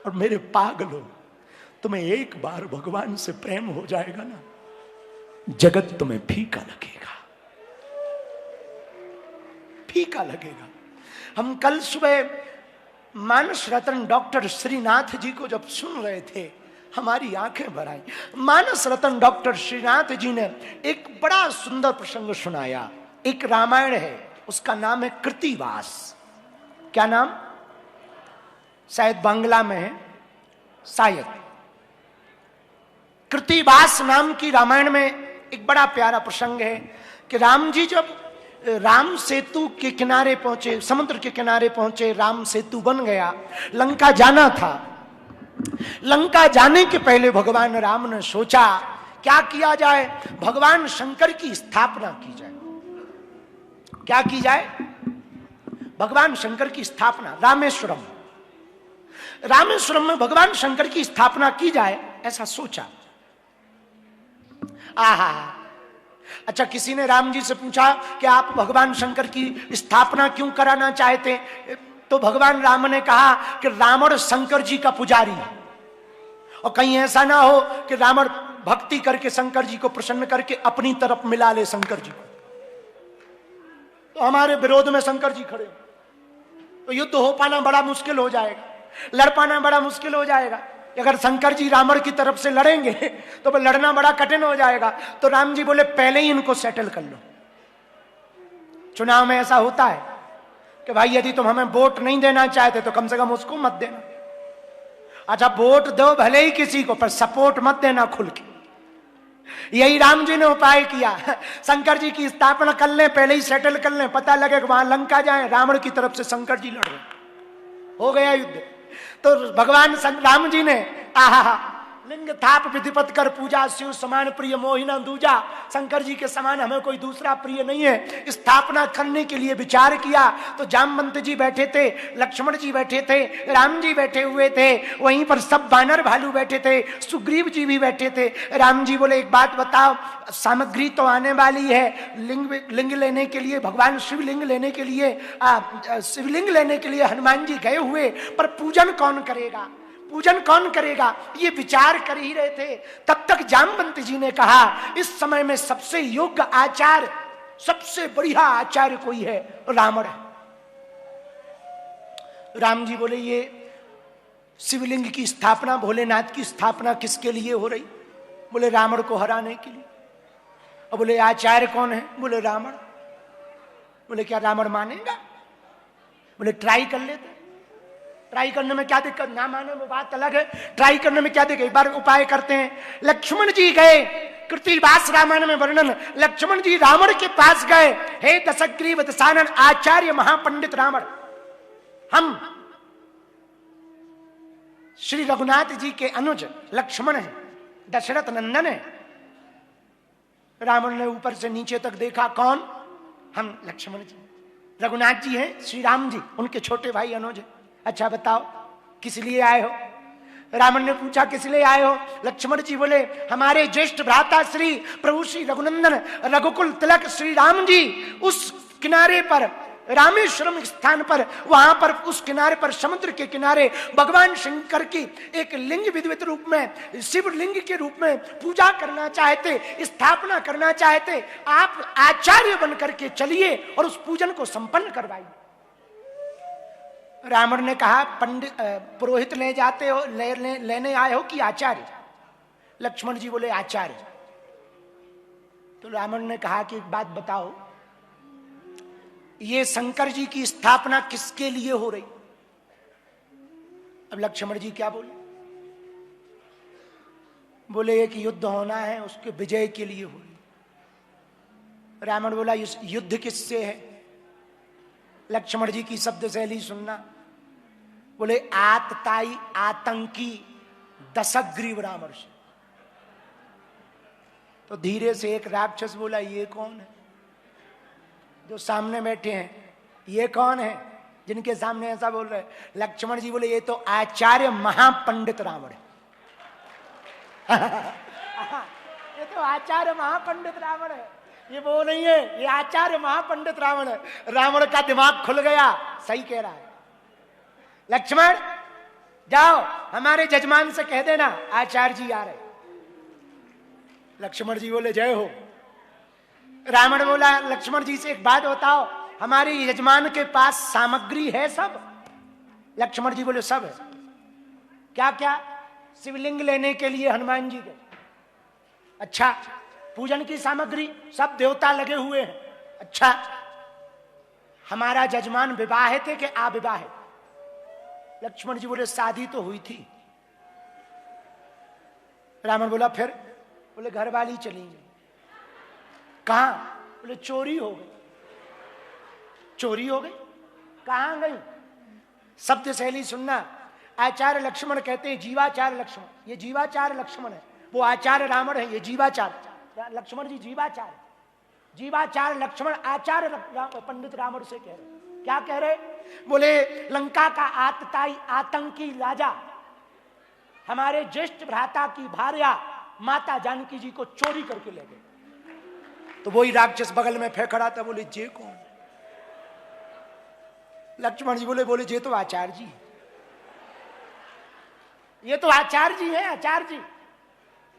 और मेरे पागलों, तुम्हें एक बार भगवान से प्रेम हो जाएगा ना, जगत तुम्हें फीका लगेगा, फीका लगेगा। हम कल सुबह मानस रत्न डॉक्टर श्रीनाथ जी को जब सुन रहे थे, हमारी आंखें भर आई। मानस रत्न डॉक्टर श्रीनाथ जी ने एक बड़ा सुंदर प्रसंग सुनाया। एक रामायण है, उसका नाम है कृतिवास। क्या नाम? शायद बांग्ला में है, शायद। कृतिवास नाम की रामायण में एक बड़ा प्यारा प्रसंग है कि राम जी जब राम सेतु के किनारे पहुंचे, समुद्र के किनारे पहुंचे, राम सेतु बन गया, लंका जाना था। लंका जाने के पहले भगवान राम ने सोचा क्या किया जाए, भगवान शंकर की स्थापना की जाए। क्या की जाए? भगवान शंकर की स्थापना, रामेश्वरम, रामेश्वरम में भगवान शंकर की स्थापना की जाए, ऐसा सोचा। आहा, अच्छा, किसी ने राम जी से पूछा कि आप भगवान शंकर की स्थापना क्यों कराना चाहते? तो भगवान राम ने कहा कि रावण शंकर जी का पुजारी है, और कहीं ऐसा ना हो कि रावण भक्ति करके शंकर जी को प्रसन्न करके अपनी तरफ मिला ले शंकर जी को, तो हमारे विरोध में शंकर जी खड़े हो, तो युद्ध हो पाना बड़ा मुश्किल हो जाएगा, लड़ पाना बड़ा मुश्किल हो जाएगा। अगर शंकर जी रावण की तरफ से लड़ेंगे तो लड़ना बड़ा कठिन हो जाएगा। तो राम जी बोले पहले ही इनको सेटल कर लो। चुनाव में ऐसा होता है कि भाई यदि तुम हमें वोट नहीं देना चाहते तो कम से कम उसको मत देना। अच्छा, वोट दो भले ही किसी को, पर सपोर्ट मत देना खुल के। यही राम जी ने उपाय किया, शंकर जी की स्थापना कर लें, पहले ही सेटल कर लें, पता लगे कि वहां लंका जाए, रावण की तरफ से शंकर जी लड़ रहे, हो गया युद्ध। तो भगवान राम जी ने आहा लिंग थाप विधिपत कर पूजा, शिव समान प्रिय मोहिना दूजा, शंकर जी के समान हमें कोई दूसरा प्रिय नहीं है। स्थापना करने के लिए विचार किया तो जामवंत जी बैठे थे, लक्ष्मण जी बैठे थे, राम जी बैठे हुए थे, वहीं पर सब बानर भालू बैठे थे, सुग्रीव जी भी बैठे थे। राम जी बोले एक बात बताओ, सामग्री तो आने वाली है, लिंग लेने के लिए, भगवान शिवलिंग लेने के लिए, शिवलिंग लेने के लिए हनुमान जी गए हुए, पर पूजन कौन करेगा, पूजन कौन करेगा, ये विचार कर ही रहे थे। तब तक जामवंत जी ने कहा इस समय में सबसे योग्य आचार्य, सबसे बढ़िया आचार्य कोई है, रावण है। राम जी बोले ये शिवलिंग की स्थापना, भोलेनाथ की स्थापना किसके लिए हो रही? बोले रावण को हराने के लिए। और बोले आचार्य कौन है? बोले रावण। बोले क्या रावण मानेगा? बोले ट्राई कर लेते। ट्राई करने में क्या दिक्कत, ना माने वो बात अलग है, ट्राई करने में क्या दिक्कत, एक बार उपाय करते हैं। लक्ष्मण जी गए, कृतिवास रामायण में वर्णन, लक्ष्मण जी रावण के पास गए, हे दशग्रीव दशानन आचार्य महापंडित रावण, हम श्री रघुनाथ जी के अनुज लक्ष्मण हैं, दशरथ नंदन है। रावण ने ऊपर से नीचे तक देखा, कौन? हम लक्ष्मण जी, रघुनाथ जी हैं, श्री राम जी उनके छोटे भाई अनुज है। अच्छा बताओ किस लिए आए हो? रावण ने पूछा किस लिए आए हो? लक्ष्मण जी बोले हमारे ज्येष्ठ भ्राता श्री प्रभु श्री रघुनंदन रघुकुल तिलक श्री राम जी उस किनारे पर, रामेश्वरम स्थान पर, वहां पर उस किनारे पर, समुद्र के किनारे भगवान शंकर की एक लिंग विधिवत रूप में, शिवलिंग के रूप में पूजा करना चाहते, स्थापना करना चाहते। आप आचार्य बन करके चलिए और उस पूजन को संपन्न करवाइए। रावण ने कहा पंडित पुरोहित ले जाते हो, लेने आए हो कि आचार्य? लक्ष्मण जी बोले आचार्य। तो रावण ने कहा कि एक बात बताओ, ये शंकर जी की स्थापना किसके लिए हो रही? अब लक्ष्मण जी क्या बोले? बोले एक युद्ध होना है, उसके विजय के लिए हो रही। रावण बोला युद्ध किससे है? लक्ष्मण जी की शब्द शैली सुनना, बोले आतताई आतंकी दशग्रीव रावण से। तो धीरे से एक राक्षस बोला ये कौन है जो सामने बैठे हैं? ये कौन है जिनके सामने ऐसा बोल रहे? लक्ष्मण जी बोले ये तो आचार्य महापंडित रावण है। ये तो आचार्य महापंडित रावण है, ये वो नहीं है, ये आचार्य महापंडित रावण है। रावण का दिमाग खुल गया, सही कह रहा है लक्ष्मण, जाओ हमारे जजमान से कह देना आचार्य जी आ रहे। लक्ष्मण जी बोले जय हो। रावण बोला लक्ष्मण जी से एक बात बताओ, हमारे यजमान के पास सामग्री है सब? लक्ष्मण जी बोले सब है। क्या क्या? शिवलिंग लेने के लिए हनुमान जी के। अच्छा, पूजन की सामग्री सब देवता लगे हुए हैं। अच्छा, हमारा जजमान विवाहित है कि अविवाहित? लक्ष्मण जी बोले शादी तो हुई थी। रावण बोला फिर? बोले घर वाली चली गई। कहां? बोले चोरी हो गई। चोरी हो गई? कहां गई? शब्द शैली सुनना। आचार्य लक्ष्मण कहते हैं जीवाचार्य लक्ष्मण, ये जीवाचार्य लक्ष्मण है, वो आचार्य रावण है, ये जीवाचार्य लक्ष्मण जी जीवाचार्य। जीवाचार्य लक्ष्मण आचार्य पंडित रावण से कह रहे। क्या कह रहे? बोले लंका का आतताई आतंकी राजा हमारे ज्येष्ठ भ्राता की भार्या माता जानकी जी को चोरी करके ले गए। तो वही राक्षस बगल में फेंक रहा था। बोले जे कौन? लक्ष्मण जी बोले जे तो आचार्य जी, ये तो आचार्य जी है, आचार्य जी।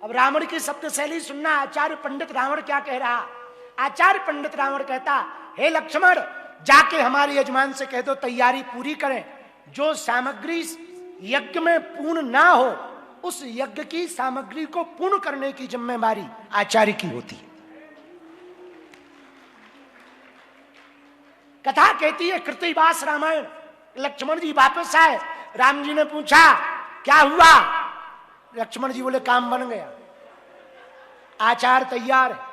अब रावण की शब्द शैली सुनना। आचार्य पंडित रावण क्या कह रहा? आचार्य पंडित रावण कहता, हे लक्ष्मण, जाके हमारे यजमान से कह दो तैयारी पूरी करें। जो सामग्री यज्ञ में पूर्ण ना हो, उस यज्ञ की सामग्री को पूर्ण करने की जिम्मेदारी आचार्य की होती है। कथा कहती है कृतिवास रामायण। लक्ष्मण जी वापस आए, राम जी ने पूछा क्या हुआ? लक्ष्मण जी बोले काम बन गया, आचार तैयार है।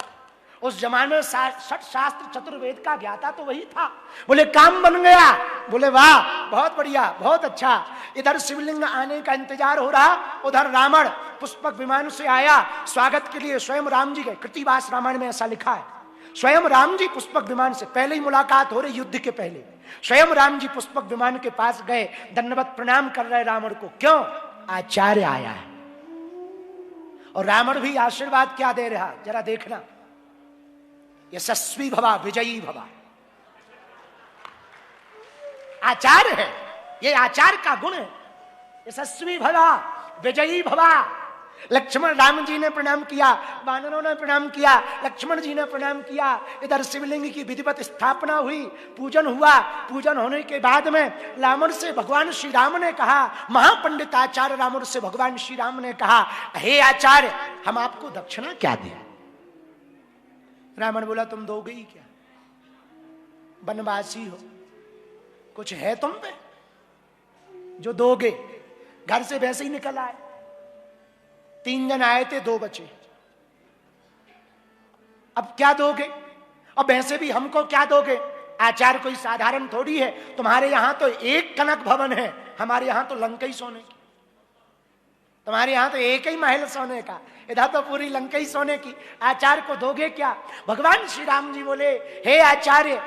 उस जमाने में षट शास्त्र चतुर्वेद का ज्ञाता तो वही था। बोले काम बन गया। बोले वाह, बहुत बढ़िया, बहुत अच्छा। इधर शिवलिंग आने का इंतजार हो रहा, उधर रावण पुष्पक विमान से आया। स्वागत के लिए स्वयं राम जी गए। कृतिवास रामायण में ऐसा लिखा है, स्वयं राम जी पुष्पक विमान से, पहले ही मुलाकात हो रही युद्ध के पहले, स्वयं राम जी पुष्पक विमान के पास गए, दंडवत प्रणाम कर रहे रावण को। क्यों? आचार्य आया है। और रावण भी आशीर्वाद क्या दे रहा, जरा देखना। यशस्वी भवा विजयी भवा। आचार्य है, ये आचार्य का गुण है। यशस्वी भवा विजयी भवा। लक्ष्मण राम जी ने प्रणाम किया, वानरों ने प्रणाम किया, लक्ष्मण जी ने प्रणाम किया। इधर शिवलिंग की विधिवत स्थापना हुई, पूजन हुआ। पूजन होने के बाद में रावण से भगवान श्री राम ने कहा, महापंडित आचार्य रावण से भगवान श्री राम ने कहा, हे आचार्य, हम आपको दक्षिणा क्या दें? रावण बोला तुम दोगे ही क्या? वनवासी हो, कुछ है तुम पे जो दोगे? घर से वैसे ही निकल आए, 3 जन आए थे, 2 बचे। अब क्या दोगे? अब वैसे भी हमको क्या दोगे? आचार्य कोई साधारण थोड़ी है। तुम्हारे यहां तो एक कनक भवन है, हमारे यहां तो लंका ही सोने की। तुम्हारे यहां तो एक ही महल सोने का, इधर तो पूरी लंका ही सोने की। आचार्य को दोगे क्या? भगवान श्री राम जी बोले, हे आचार्य,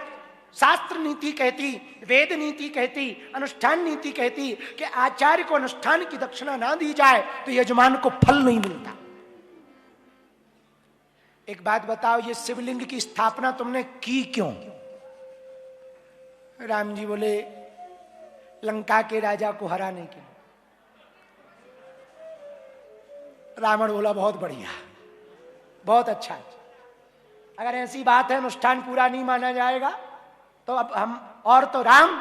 शास्त्र नीति कहती, वेद नीति कहती, अनुष्ठान नीति कहती कि आचार्य को अनुष्ठान की दक्षिणा ना दी जाए तो यजमान को फल नहीं मिलता। एक बात बताओ, ये शिवलिंग की स्थापना तुमने की क्यों? राम जी बोले, लंका के राजा को हराने के लिए। रावण बोला बहुत बढ़िया, बहुत अच्छा। अगर ऐसी बात है अनुष्ठान पूरा नहीं माना जाएगा तो अब हम, और तो राम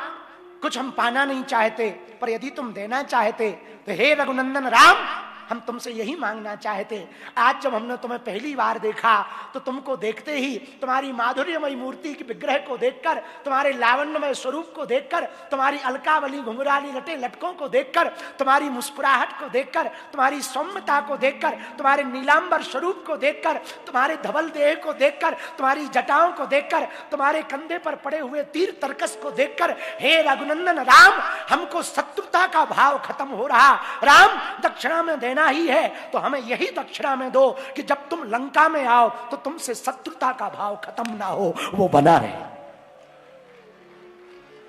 कुछ हम पाना नहीं चाहते, पर यदि तुम देना चाहते तो हे रघुनंदन राम, हम तुमसे यही मांगना चाहते। आज जब हमने तुम्हें पहली बार देखा तो तुमको देखते ही, तुम्हारी माधुर्यमयी मूर्ति की विग्रह को देखकर, तुम्हारे लावण्यमय स्वरूप को देखकर, तुम्हारी अलकावली घुंघराली लटे लटकों को देखकर, तुम्हारी मुस्कुराहट को देखकर, तुम्हारी सौम्यता को देखकर, तुम्हारे नीलांबर स्वरूप को देखकर, तुम्हारे धवल देह को देखकर, तुम्हारी जटाओं को देखकर, तुम्हारे कंधे पर पड़े हुए तीर तरकस को देखकर, हे रघुनंदन राम, हमको शत्रुता का भाव खत्म हो रहा। राम, दक्षिणा में देना ही है तो हमें यही दक्षिणा में दो कि जब तुम लंका में आओ तो तुमसे शत्रुता का भाव खत्म ना हो, वो बना रहे।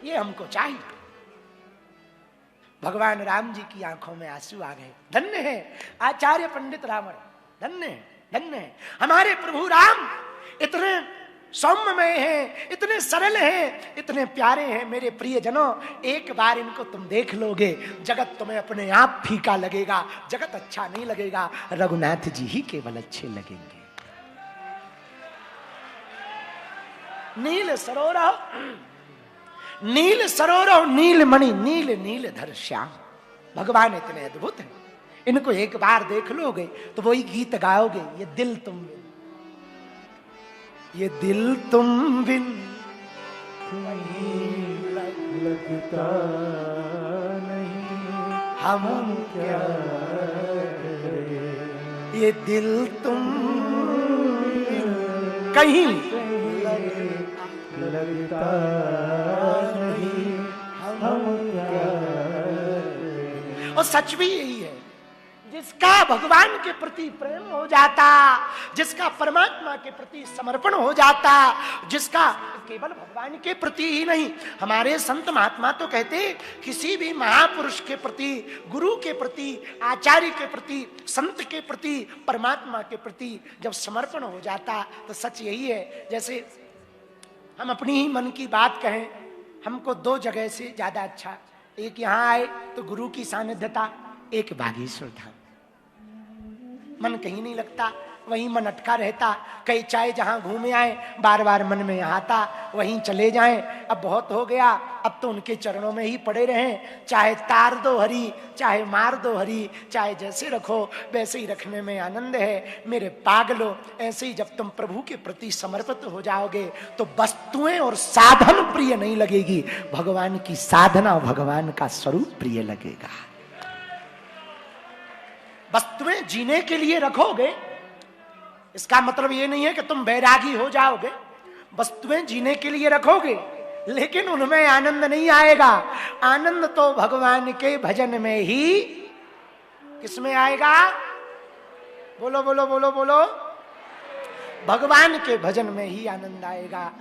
ये हमको चाहिए। भगवान राम जी की आंखों में आंसू आ गए। धन्य है आचार्य पंडित रावण, धन्य है, धन्य है हमारे प्रभु राम। इतने सौम्यमय हैं, इतने सरल हैं, इतने प्यारे हैं। मेरे प्रियजनों, एक बार इनको तुम देख लोगे, जगत तुम्हें अपने आप फीका लगेगा, जगत अच्छा नहीं लगेगा, रघुनाथ जी ही केवल अच्छे लगेंगे। नील सरोवर नीलमणि, नील नील धर श्याम। भगवान इतने अद्भुत हैं, इनको एक बार देख लोगे तो वही गीत गाओगे, ये दिल तुम बिन, ये दिल तुम बिन लगता नहीं, हम क्या करें, ये दिल तुम कहीं लगता नहीं, हम क्या करें। और सच भी यही है, जिसका भगवान के प्रति प्रेम हो जाता, जिसका परमात्मा के प्रति समर्पण हो जाता, जिसका केवल भगवान के प्रति ही नहीं, हमारे संत महात्मा तो कहते किसी भी महापुरुष के प्रति, गुरु के प्रति, आचार्य के प्रति, संत के प्रति, परमात्मा के प्रति जब समर्पण हो जाता तो सच यही है। जैसे हम अपनी ही मन की बात कहें, हमको दो जगह से ज्यादा अच्छा, एक यहाँ आए तो गुरु की सानिध्यता, एक बागेश्वर धाम। मन कहीं नहीं लगता, वहीं मन अटका रहता। कई चाहे जहां घूमे आए, बार बार मन में आता, वहीं चले जाएं। अब बहुत हो गया, अब तो उनके चरणों में ही पड़े रहें। चाहे तार दो हरी, चाहे मार दो हरी, चाहे जैसे रखो वैसे ही रखने में आनंद है। मेरे पागलो, ऐसे ही जब तुम प्रभु के प्रति समर्पित हो जाओगे तो वस्तुएं और साधन प्रिय नहीं लगेगी, भगवान की साधना, भगवान का स्वरूप प्रिय लगेगा। वस्तुएं जीने के लिए रखोगे, इसका मतलब ये नहीं है कि तुम बैरागी हो जाओगे। वस्तुएं जीने के लिए रखोगे, लेकिन उनमें आनंद नहीं आएगा। आनंद तो भगवान के भजन में ही, किसमें आएगा? बोलो बोलो बोलो बोलो। भगवान के भजन में ही आनंद आएगा।